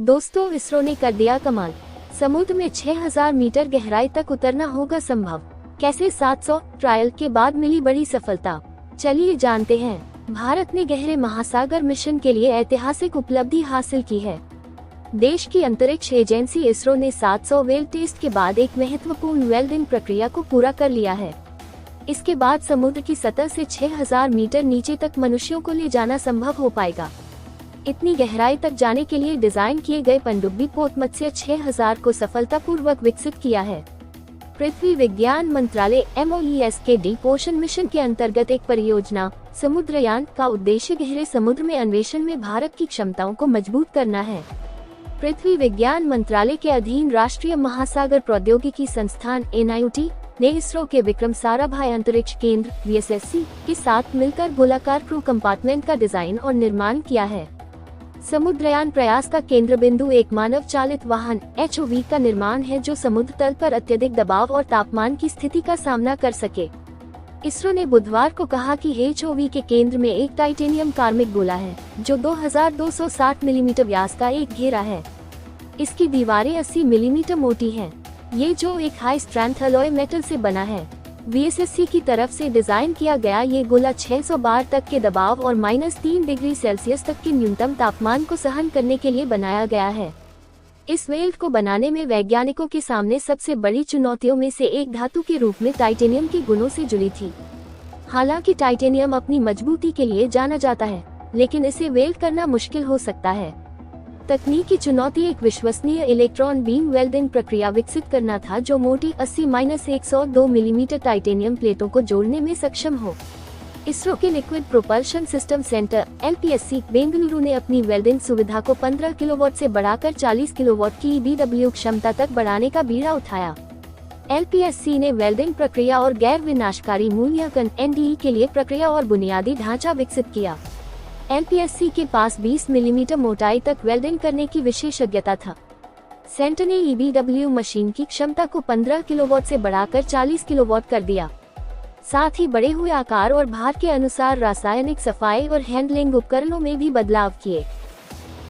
दोस्तों, इसरो ने कर दिया कमाल। समुद्र में 6000 मीटर गहराई तक उतरना होगा संभव। कैसे? 700 ट्रायल के बाद मिली बड़ी सफलता। चलिए जानते हैं। भारत ने गहरे महासागर मिशन के लिए ऐतिहासिक उपलब्धि हासिल की है। देश की अंतरिक्ष एजेंसी इसरो ने 700 वेल टेस्ट के बाद एक महत्वपूर्ण वेल्डिंग प्रक्रिया को पूरा कर लिया है। इसके बाद समुद्र की सतह से 6000 मीटर नीचे तक मनुष्यों को ले जाना संभव हो पाएगा। इतनी गहराई तक जाने के लिए डिजाइन किए गए पनडुब्बी पोत मत्स्य 6000 को सफलतापूर्वक विकसित किया है। पृथ्वी विज्ञान मंत्रालय (MOES) के डीप ओशन मिशन के अंतर्गत एक परियोजना समुद्रयान का उद्देश्य गहरे समुद्र में अन्वेषण में भारत की क्षमताओं को मजबूत करना है। पृथ्वी विज्ञान मंत्रालय के अधीन राष्ट्रीय महासागर प्रौद्योगिकी संस्थान (NIOT) ने इसरो के विक्रम साराभाई अंतरिक्ष केंद्र (VSSC) के साथ मिलकर गोलाकार क्रू कंपार्टमेंट का डिजाइन और निर्माण किया है। समुद्रयान प्रयास का केंद्र बिंदु एक मानव चालित वाहन HOV का निर्माण है, जो समुद्र तल पर अत्यधिक दबाव और तापमान की स्थिति का सामना कर सके। इसरो ने बुधवार को कहा कि HOV के केंद्र में एक टाइटेनियम कार्मिक गोला है, जो 2260 मिलीमीटर व्यास का एक घेरा है। इसकी दीवारें 80 मिलीमीटर मोटी हैं। ये जो एक हाई स्ट्रेंथ अलॉय मेटल से बना है। VSSC की तरफ से डिजाइन किया गया ये गोला 600 बार तक के दबाव और -3 डिग्री सेल्सियस तक के न्यूनतम तापमान को सहन करने के लिए बनाया गया है। इस वेल्ड को बनाने में वैज्ञानिकों के सामने सबसे बड़ी चुनौतियों में से एक धातु के रूप में टाइटेनियम के गुणों से जुड़ी थी। हालांकि टाइटेनियम अपनी मजबूती के लिए जाना जाता है, लेकिन इसे वेल्ड करना मुश्किल हो सकता है। तकनीकी चुनौती एक विश्वसनीय इलेक्ट्रॉन बीम वेल्डिंग प्रक्रिया विकसित करना था, जो मोटी 80-102 मिलीमीटर टाइटेनियम प्लेटों को जोड़ने में सक्षम हो। इसरो के liquid propulsion system centre (LPSC) Bengaluru ने अपनी वेल्डिंग सुविधा को 15 किलोवाट से बढ़ाकर 40 किलोवाट की EBW क्षमता तक बढ़ाने का बीड़ा उठाया। LPSC ने वेल्डिंग प्रक्रिया और गैर विनाशकारी मूल्यांकन (NDE) के लिए प्रक्रिया और बुनियादी ढांचा विकसित किया। LPSC के पास 20 मिलीमीटर मोटाई तक वेल्डिंग करने की विशेषज्ञता था। सेंटर ने EBW मशीन की क्षमता को 15 किलोवाट से बढ़ाकर 40 किलोवाट कर दिया। साथ ही बढ़े हुए आकार और भार के अनुसार रासायनिक सफाई और हैंडलिंग उपकरणों में भी बदलाव किए।